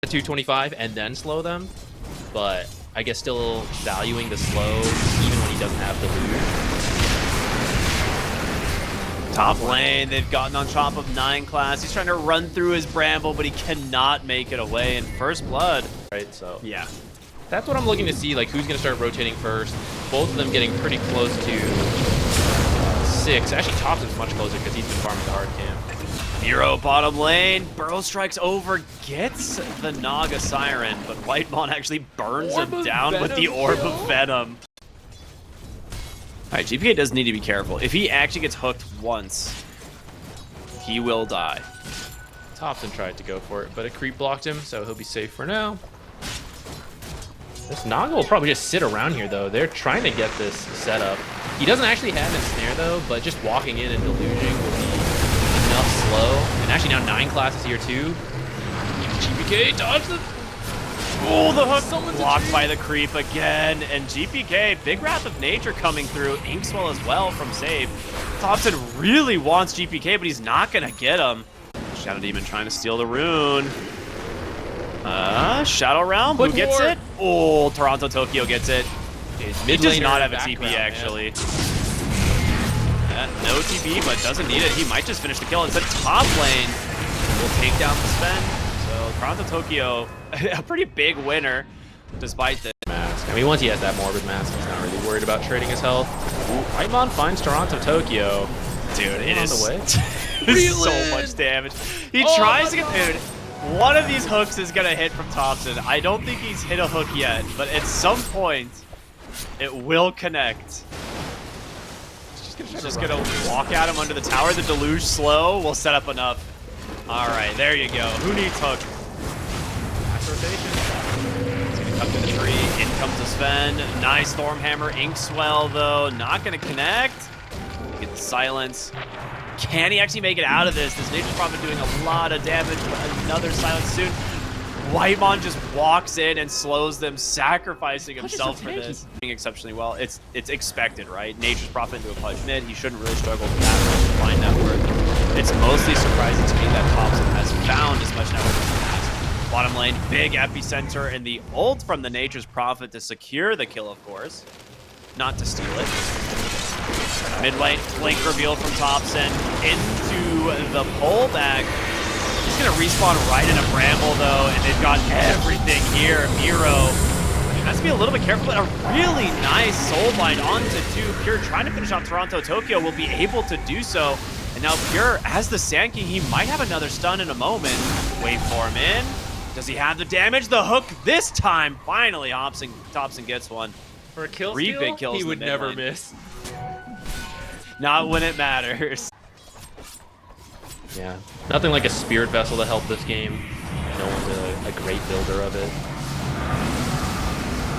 at 225 and then slow them, but I guess still valuing the slow even when he doesn't have the loot. Top lane, they've gotten on top of 9 class. He's trying to run through his bramble, but he cannot make it away in first blood. Right, so yeah, that's what I'm looking to see, like who's going to start rotating first. Both of them getting pretty close to 6. Actually, Thompson's much closer because he's been farming the hard camp. Miro bottom lane, Burrow strikes over, gets the Naga Siren, but Whitemon actually burns him down with the Orb of Venom. Alright, GPK does need to be careful. If he actually gets hooked once, he will die. Thompson tried to go for it, but a creep blocked him, so he'll be safe for now. This Naga will probably just sit around here, though. They're trying to get this set up. He doesn't actually have an snare, though, but just walking in and deluging will be enough slow. And actually now 9 classes here, too. GPK dodged the... Oh, the hook! Blocked by the creep again. And GPK, big Wrath of Nature coming through. Inkswell as well from save. Thompson really wants GPK, but he's not going to get him. Shadow Demon trying to steal the rune. Shadow Realm, who gets it? Oh, Toronto Tokyo gets it. He does not have a TP, actually. No TP, but doesn't need it. He might just finish the kill. Instead, top lane will take down the Sven. So Toronto Tokyo, a pretty big winner, despite this. Mask. I mean, once he has that Morbid Mask, he's not really worried about trading his health. Whitemon finds Toronto Tokyo. Dude, it is on the way. so much damage. He tries to get... Dude, one of these hooks is going to hit from Thompson. I don't think he's hit a hook yet, but at some point, it will connect. He's just going to walk at him under the tower. The Deluge slow will set up enough. All right, there you go. Who needs hook? Max rotation. He's going to come to the tree. In comes the Sven. Nice Stormhammer. Inkswell, though. Not going to connect. Get the silence. Can he actually make it out of this? This Nature's Prophet doing a lot of damage. Another silence soon. Whitemon just walks in and slows them, sacrificing himself for this. Doing exceptionally well. It's expected, right? Nature's Prophet into a punch mid. He shouldn't really struggle with that much to find network. It's mostly surprising to me that Thompson has found as much network as he has. Bottom lane, big epicenter, and the ult from the Nature's Prophet to secure the kill, of course. Not to steal it. Mid lane, flank reveal from Thompson into the pullback. He's going to respawn right in a bramble, though, and they've got everything here. Miro has to be a little bit careful, but a really nice soul bind onto 2. Pure trying to finish off Toronto Tokyo will be able to do so. And now Pure, as the Sand King, he might have another stun in a moment. Waveform in. Does he have the damage? The hook this time. Finally, Thompson gets one. For a kill 3 steal, big kills he would never lane. miss. Not when it matters. Yeah, nothing like a Spirit Vessel to help this game. No one's a great builder of it.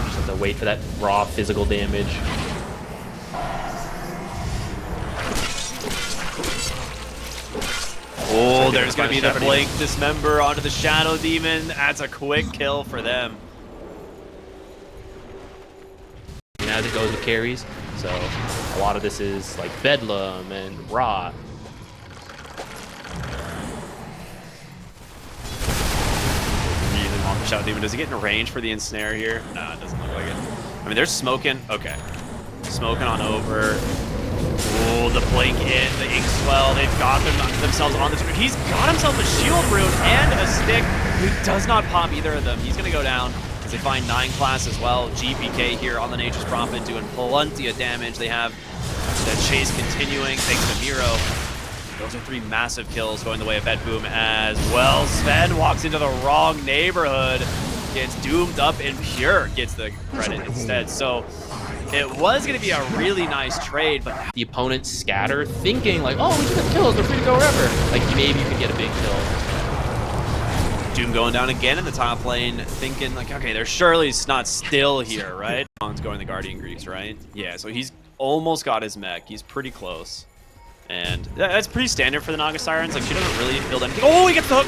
Just have to wait for that raw physical damage. Oh, there's going to be the Blink Dismember onto the Shadow Demon. That's a quick kill for them. And as it goes with carries, so a lot of this is like Bedlam and Rot. Shadow Demon, does he get in range for the ensnare here? No, it doesn't look like it. I mean, they're smoking. Okay. Smoking on over. Oh, the Blink in, the Inkswell. They've got themselves on the turret. He's got himself a shield rune and a stick. He does not pop either of them. He's going to go down as they find 9 class as well. GPK here on the Nature's Prophet doing plenty of damage. They have the chase continuing thanks to Miro. Those are 3 massive kills going the way of BETBOOM as well. Sven walks into the wrong neighborhood, gets doomed up, and Pure gets the credit instead. So it was going to be a really nice trade, but the opponent scatter, thinking like, oh, we can get kills, they're free to go wherever. Like maybe you can get a big kill. Doom going down again in the top lane, thinking like, okay, they're surely not still here, right? Long's going the Guardian Greeks, right? Yeah, so he's almost got his mech. He's pretty close. And that's pretty standard for the Naga Sirens. Like, she doesn't really build anything. Oh, he gets the hook!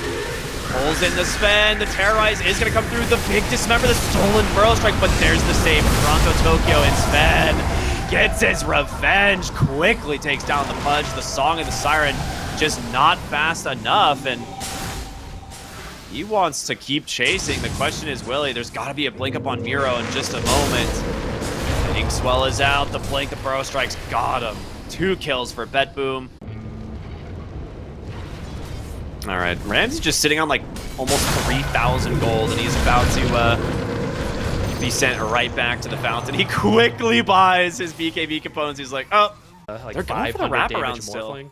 Pulls in the Sven. The Terrorize is going to come through. The big Dismember, the stolen Burrow Strike, but there's the save. Toronto Tokyo, and Sven gets his revenge. Quickly takes down the Pudge. The Song of the Siren just not fast enough. And He wants to keep chasing. The question is, Willie, there's got to be a blink up on Miro in just a moment. Inkswell is out. The blink, the burrow strikes got him. 2 kills for BETBOOM. All right, Ramsey's just sitting on like almost 3,000 gold, and he's about to be sent right back to the fountain. He quickly buys his BKB components. He's like, oh, like they're going for the wraparound still. Morphling.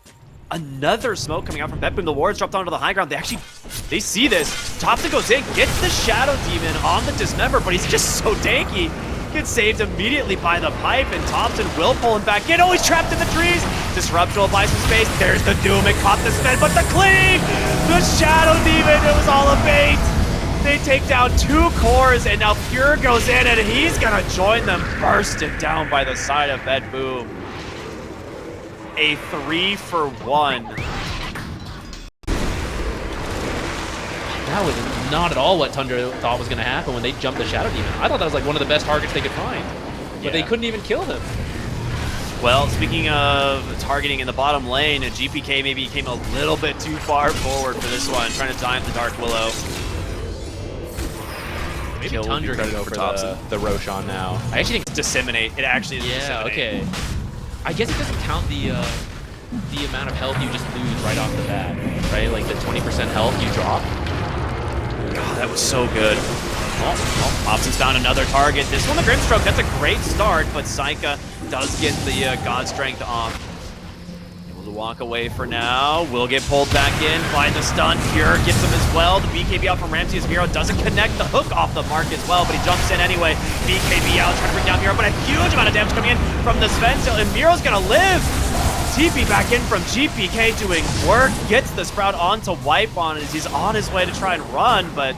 Another smoke coming out from BETBOOM. The wards dropped onto the high ground. They see this. Thompson goes in, gets the Shadow Demon on the Dismember, but he's just so tanky. Gets saved immediately by the pipe, and Thompson will pull him back in. Oh, he's trapped in the trees. Disruption will buy some space. There's the Doom. It caught the spin, but the cleave! The Shadow Demon, it was all a bait. They take down 2 cores, and now Pure goes in, and he's gonna join them. Bursted down by the side of BETBOOM. A 3-for-1. That was not at all what Tundra thought was going to happen when they jumped the Shadow Demon. I thought that was like one of the best targets they could find, but they couldn't even kill him. Well, speaking of targeting in the bottom lane, GPK maybe came a little bit too far forward for this one, trying to time the Dark Willow. Maybe Tundra can go for the Roshan now. I actually think Disseminate. It actually is Disseminate. Okay. I guess it doesn't count the amount of health you just lose right off the bat, right? Like the 20% health you drop. God, that was so good. Oh, Hobson's found another target. This one, the Grimstroke, that's a great start, but Saika does get the God Strength off. Able to walk away for now. Will get pulled back in by the stun. Pure gets him as well. The BKB out from Ramsey as Miro doesn't connect the hook off the mark as well, but he jumps in anyway. BKB out, trying to bring down Miro, but a huge amount of damage coming in from the Sven, and Miro's gonna live. TP back in from GPK doing work, gets the Sprout onto Wipe on as he's on his way to try and run, but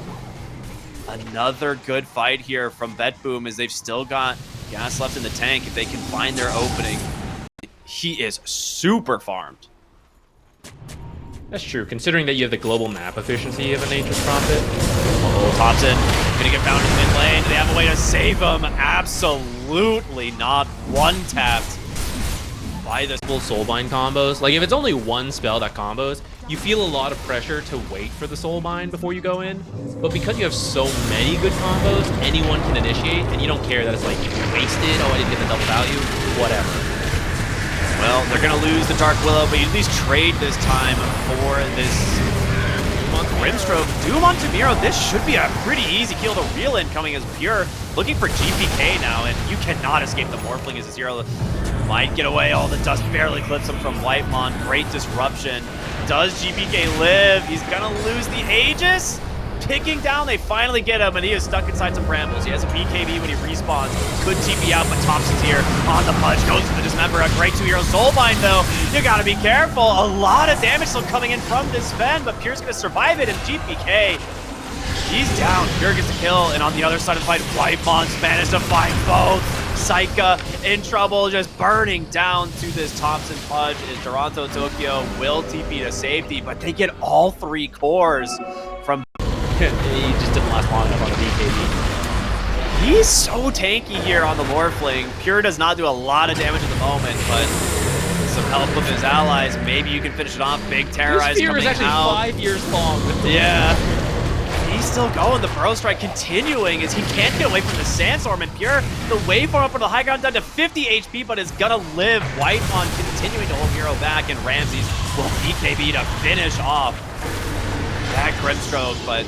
another good fight here from BETBOOM as they've still got gas left in the tank if they can find their opening. He is super farmed. That's true, considering that you have the global map efficiency of a Nature's Prophet. Oh, Thompson gonna get found in the mid lane. Do they have a way to save him? Absolutely not. One-tapped by the full Soulbind combos. Like, if it's only one spell that combos, you feel a lot of pressure to wait for the Soulbind before you go in. But because you have so many good combos, anyone can initiate, and you don't care that it's like, wasted, oh, I didn't get the double value, whatever. Well, they're gonna lose the Dark Willow, but you at least trade this time for this Grimstroke. Doom onto Miro. This should be a pretty easy kill to reel in, coming as Pure. Looking for GPK now, and you cannot escape the Morphling as a 0. Might get away. All the dust barely clips him from Whitemon. Great disruption. Does GPK live? He's gonna lose the Aegis. Picking down, they finally get him, and he is stuck inside some brambles. He has a BKB when he respawns. Could TP out, but Thompson's here on the punch. Goes for the Dismember. A great 2-hero Soulbind, though. You gotta be careful. A lot of damage still coming in from this Sven, but Pure's gonna survive it, and GPK, he's down. Pure gets a kill, and on the other side of the fight, Whitemon's managed to find both. Saika in trouble, just burning down to this Thompson Pudge. Is Toronto Tokyo will TP to safety, but they get all 3 cores from. He just didn't last long enough on the BKB. He's so tanky here on the Morphling. Pure does not do a lot of damage at the moment, but with some help with his allies, maybe you can finish it off. Big Terrorize coming out. This fear is actually 5 years long. Yeah. He's still going. The Burrow Strike continuing as he can't get away from the Sandstorm, and Pure, the waveform up for the high ground down to 50 HP, but is gonna live. Whitemon continuing to hold Miro back, and Ramses will BKB to finish off that Grimstroke, but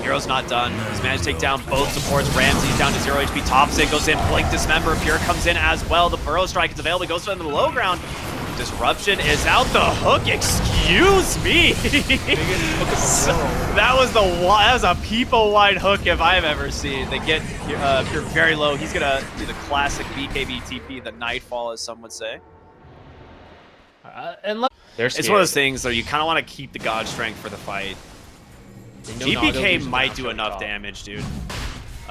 Miro's not done. He's managed to take down both supports. Ramsey's down to 0 HP. Thompson goes in, Blink Dismember. Pure comes in as well. The Burrow Strike is available. He goes into the low ground. Disruption is out. The hook. Excuse me. That was a people-wide hook if I've ever seen. They get Pure very low. He's gonna do the classic BKB TP, the Nightfall, as some would say. It's one of those things though, you kind of want to keep the God Strength for the fight. GPK might do enough damage, dude.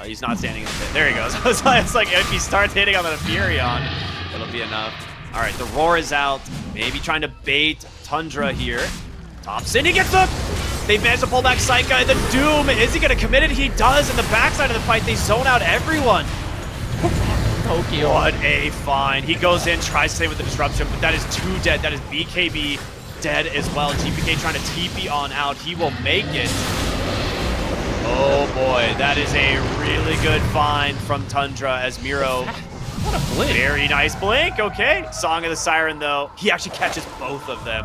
He's not standing in the pit. There he goes. It's like if he starts hitting on the Furion, it'll be enough. All right, the Roar is out. Maybe trying to bait Tundra here. Thompson, he gets hooked. They managed to pull back Saika. The Doom, is he going to commit it? He does. In the backside of the fight, they zone out everyone. Tokyo. What a find. He goes in, tries to stay with the Disruption, but that is 2 dead. That is BKB dead as well. GPK trying to TP on out. He will make it. Oh boy, that is a really good find from Tundra as Miro. What a blink. Very nice blink, okay. Song of the Siren though, he actually catches both of them.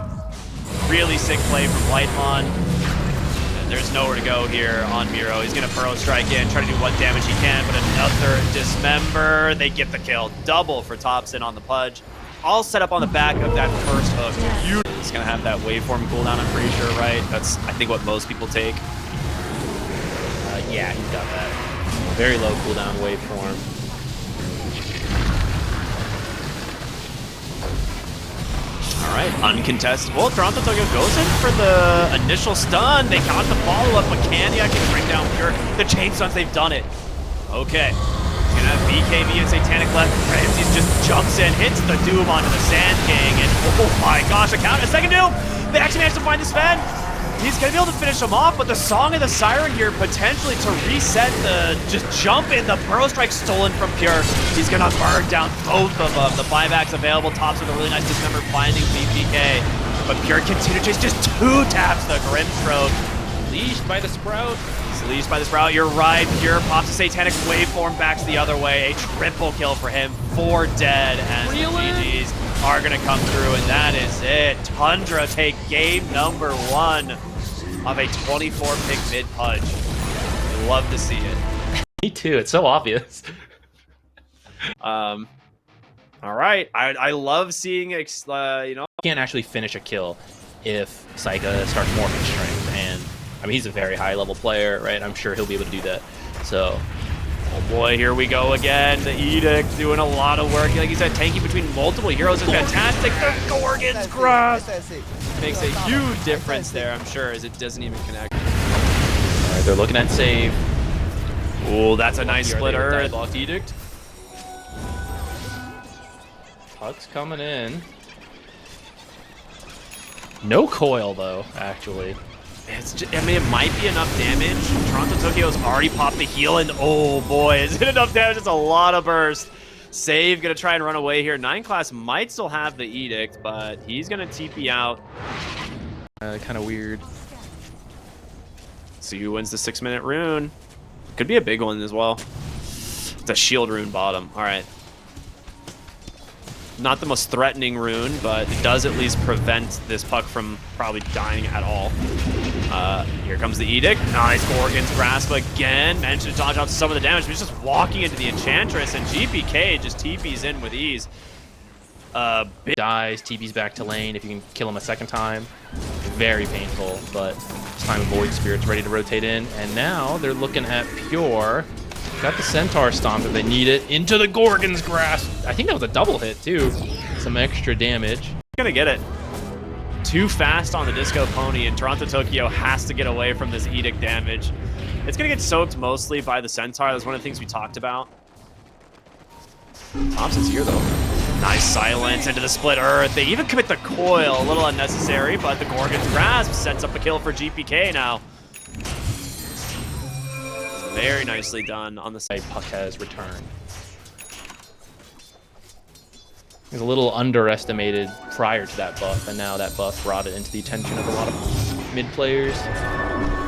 Really sick play from Lightmon. And there's nowhere to go here on Miro. He's gonna Burrow Strike in, try to do what damage he can, but another Dismember. They get the kill. Double for Topson on the Pudge. All set up on the back of that first hook. It's gonna have that waveform cooldown, I'm pretty sure, right? That's, I think, what most people take. Yeah, he's got that. Very low cooldown waveform. All right, uncontested. Well, Toronto Tokyo goes in for the initial stun. They got the follow-up, but can he actually bring down Pure? The chain stuns, they've done it. Okay. He's gonna have BKB and Satanic left. Ramses just jumps in, hits the Doom onto the Sand King, and oh my gosh, a second Doom! They actually managed to find the Sven. He's gonna be able to finish him off, but the Song of the Siren here potentially to reset the just jump in. The Burrow Strike stolen from Pure. He's gonna burn down both of them. The buybacks available. Tops with a really nice Dismember finding BPK. But Pure continues just two taps the Grimstroke. Leashed by the Sprout. He's leashed by the Sprout. You're right. Pure pops a Satanic waveform backs the other way. A triple kill for him. 4 dead, and the GGs are gonna come through, and that is it. Tundra take game number 1 of a 24-pick mid Pudge. Love to see it. Me too. It's so obvious. All right. I love seeing, you know. Can't actually finish a kill if Psycha starts morphing strength, and I mean he's a very high-level player, right? I'm sure he'll be able to do that. So. Oh boy, here we go again. The Edict doing a lot of work. Like you said, tanking between multiple heroes is fantastic. The Gorgon's Grasp makes a huge difference there, I'm sure, as it doesn't even connect. All right, they're looking at save. Oh, that's a nice split Earth. Diabolic Edict. Puck's coming in. No coil though, actually. It's just, I mean, it might be enough damage. Toronto Tokyo's already popped the heal, and oh boy, is it enough damage? It's a lot of burst. Save gonna try and run away here. 9 class might still have the Edict, but he's gonna TP out. Kind of weird. See who wins the 6-minute rune. Could be a big one as well. It's a shield rune bottom. All right. Not the most threatening rune, but it does at least prevent this puck from probably dying at all. Here comes the Edict. Nice Gorgon's Grasp again. Managed to dodge off some of the damage, but he's just walking into the Enchantress, and GPK just TP's in with ease. Dies, TP's back to lane if you can kill him a second time. Very painful, but this time Void Spirit's ready to rotate in, and now they're looking at Pure. Got the Centaur Stomp if they need it. Into the Gorgon's Grasp. I think that was a double hit, too. Some extra damage. Gonna get it. Too fast on the Disco Pony, and Toronto Tokyo has to get away from this Edict damage. It's gonna get soaked mostly by the Centaur. That's one of the things we talked about. Thompson's here, though. Nice silence into the split Earth. They even commit the coil. A little unnecessary, but the Gorgon's Grasp sets up a kill for GPK now. Very nicely done on the side. Puck has returned. He was a little underestimated prior to that buff, and now that buff brought it into the attention of a lot of mid players.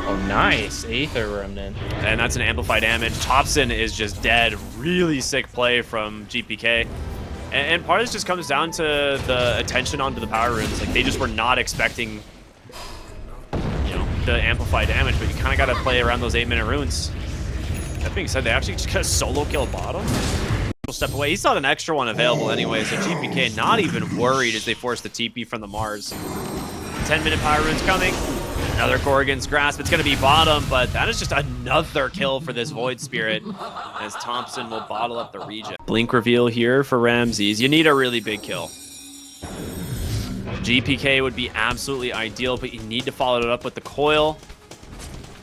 Oh, nice. Aether Remnant. And that's an amplify damage. Topson is just dead. Really sick play from GPK. And part of this just comes down to the attention onto the power runes. Like, they just were not expecting, you know, the amplify damage, but you kind of got to play around those 8-minute runes. That being said, they actually just got a solo kill bottom. Step away. He saw an extra one available anyway, so GPK not even worried as they force the TP from the Mars. 10-minute power runes coming. Another Gorgon's Grasp. It's going to be bottom, but that is just another kill for this Void Spirit as Thompson will bottle up the regen. Blink reveal here for Ramses. You need a really big kill. GPK would be absolutely ideal, but you need to follow it up with the coil.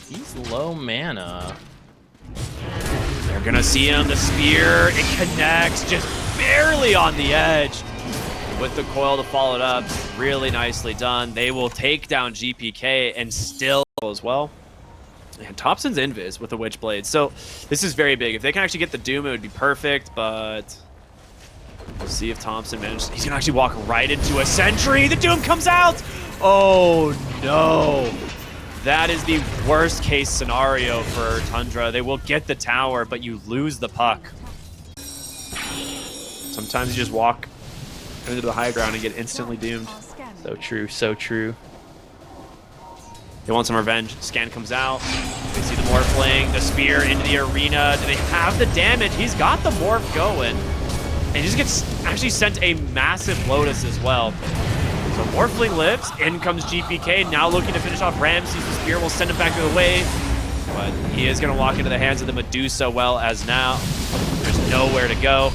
He's low mana. They're going to see him. The spear, it connects just barely on the edge. With the coil to follow it up, really nicely done. They will take down GPK and still as well. And Thompson's invis with the Witchblade. So this is very big. If they can actually get the Doom, it would be perfect, but we'll see if Thompson manages. He's gonna actually walk right into a Sentry. The Doom comes out. Oh no. That is the worst case scenario for Tundra. They will get the tower, but you lose the puck. Sometimes you just walk into the high ground and get instantly doomed. So true, so true. They want some revenge. Scan comes out. They see the Morphling, the spear into the arena. Do they have the damage? He's got the Morph going. And he just gets actually sent a massive Lotus as well. So Morphling lives. In comes GPK. Now looking to finish off Ramses. The spear will send him back to the wave. But he is going to walk into the hands of the Medusa well as now. There's nowhere to go.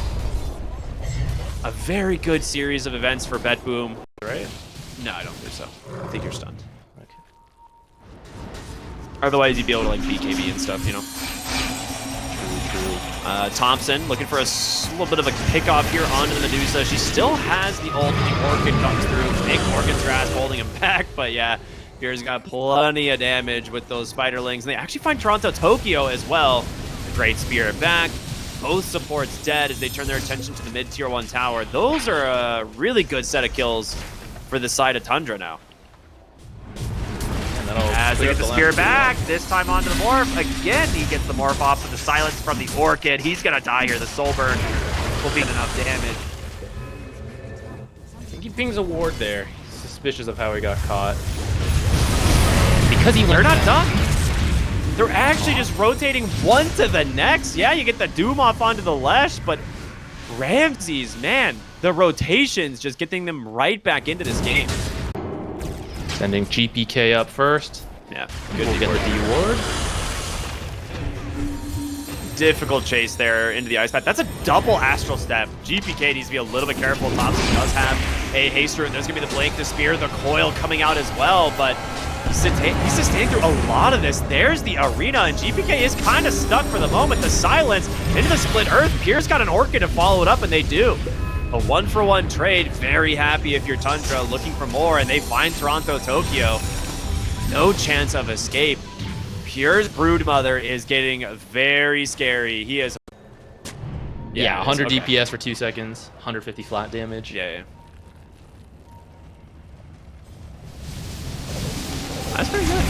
A very good series of events for BETBOOM. Right? No, I don't think so. I think you're stunned. Okay. Otherwise, you'd be able to like BKB and stuff, you know. Thompson looking for a little bit of a pickoff here onto the Medusa. She still has the ult. The Orchid comes through. Big Orchid's grasp holding him back, but yeah, Pierre's got plenty of damage with those Spiderlings. And they actually find Toronto Tokyo as well. A great spear back. Both supports dead as they turn their attention to the mid-tier 1 tower. Those are a really good set of kills for the side of Tundra now. As they get the spear back, this time onto the Morph. Again, he gets the Morph off with the silence from the Orchid. He's going to die here. The Soul Burn will be enough damage. I think he pings a ward there. He's suspicious of how he got caught. Because they're not done. They're actually just rotating one to the next. Yeah, you get the Doom off onto the Lesh, but Ramses, man, the rotations just getting them right back into this game. Sending GPK up first. Yeah, Good to get the D ward. Difficult chase there into the ice path. That's a double astral step. GPK needs to be a little bit careful. Thompson does have a haste route. There's going to be the blink, the spear, the coil coming out as well, but he's sustaining through a lot of this. There's the arena, and GPK is kind of stuck for the moment. The silence into the split earth. Pierre's got an Orchid to follow it up, and they do. A 1-for-1 trade. Very happy if you're Tundra, looking for more, and they find Toronto Tokyo. No chance of escape. Pierre's Broodmother is getting very scary. He is... Yeah, 100 DPS for 2 seconds, 150 flat damage. Yeah. That's pretty good.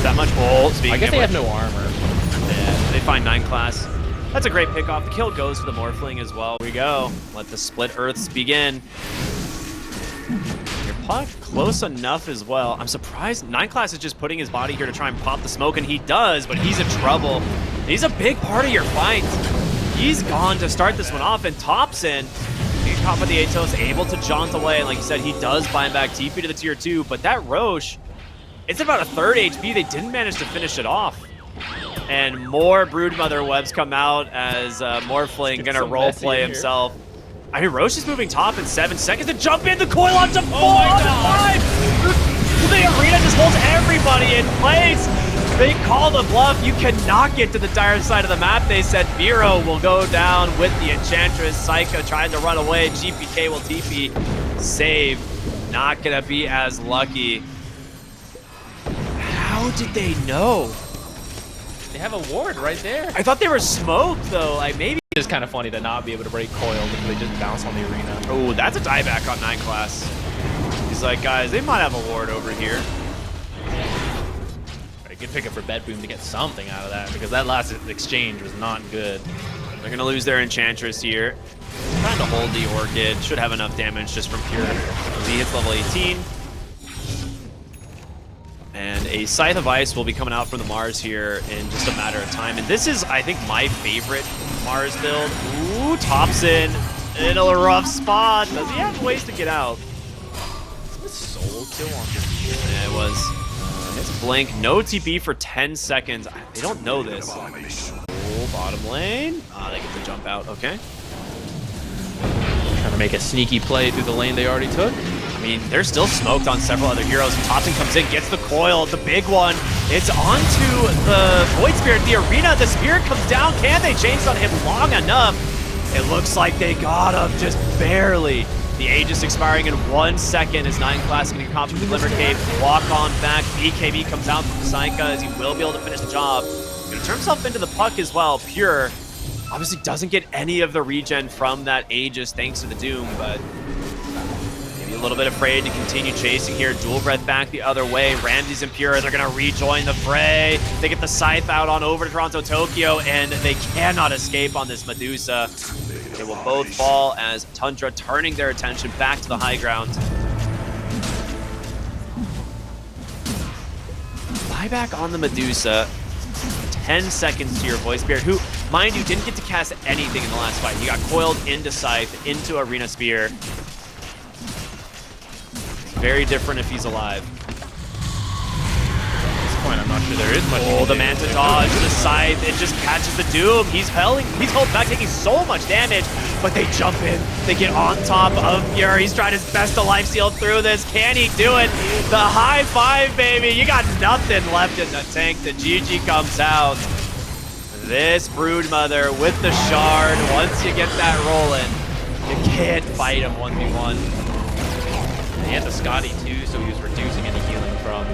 That much ult. I guess they have no armor. Yeah, they find 9 class. That's a great pickoff. The kill goes to the Morphling as well. Here we go. Let the split earths begin. Your puck close enough as well. I'm surprised 9 class is just putting his body here to try and pop the smoke, and he does, but he's in trouble. He's a big part of your fight. He's gone to start this one off, and Thompson, being caught by the Atos, able to jaunt away, and like you said, he does buy him back TP to the tier 2, but that Roche, it's about a third HP. They didn't manage to finish it off. And more Broodmother webs come out as Morphling gonna roleplay himself. I mean, Roche is moving top in 7 seconds to jump in. The coil onto 4 onto 5. The arena just holds everybody in place. They call the bluff. You cannot get to the dire side of the map. They said Miro will go down with the Enchantress. Psycho trying to run away. GPK will TP. Save. Not gonna be as lucky. How did they know? They have a ward right there. I thought they were smoked, though. Like, maybe... It's kind of funny to not be able to break coil because they just bounce on the arena. Oh, that's a dieback on 9 class. He's like, guys, they might have a ward over here. A good pickup for BETBOOM to get something out of that because that last exchange was not good. They're going to lose their Enchantress here. Trying to hold the Orchid. Should have enough damage just from pure. He hits level 18. And a Scythe of Ice will be coming out from the Mars here in just a matter of time. And this is, I think, my favorite Mars build. Ooh, Thompson in a rough spot. Does he have ways to get out? Solo kill on this. Yeah, it was. It's Blink. No TP for 10 seconds. They don't know this. Oh, bottom lane. They get the jump out. Okay. Trying to make a sneaky play through the lane they already took. I mean, they're still smoked on several other heroes. Thompson comes in, gets the coil, the big one. It's onto the Void Spirit, the arena. The Spirit comes down. Can they change on him long enough? It looks like they got him just barely. The Aegis expiring in 1 second as 9 class getting caught with the Glimmer Cape. Walk on back. BKB comes out from Psycho as he will be able to finish the job. He's going to turn himself into the puck as well. Pure obviously doesn't get any of the regen from that Aegis thanks to the Doom, but maybe a little bit afraid to continue chasing here. Dual Breath back the other way. Ramses and Pura, they're going to rejoin the fray. They get the Scythe out on over to Toronto Tokyo, and they cannot escape on this Medusa. They will both fall as Tundra turning their attention back to the high ground. Buyback on the Medusa. 10 seconds to your Void Spirit, who, mind you, didn't get to cast anything in the last fight. He got coiled into Scythe, into Arena Spear. Very different if he's alive. At this point, I'm not sure there is much. Oh, the Manta dodge, the Scythe, it just catches the Doom. He's held back, taking so much damage, but they jump in. They get on top of Pure. He's tried his best to lifesteal through this. Can he do it? The high five, baby. You got nothing left in the tank. The GG comes out. This Broodmother with the shard. Once you get that rolling, you can't fight him 1v1. He had the Scotty too, so he was reducing any healing from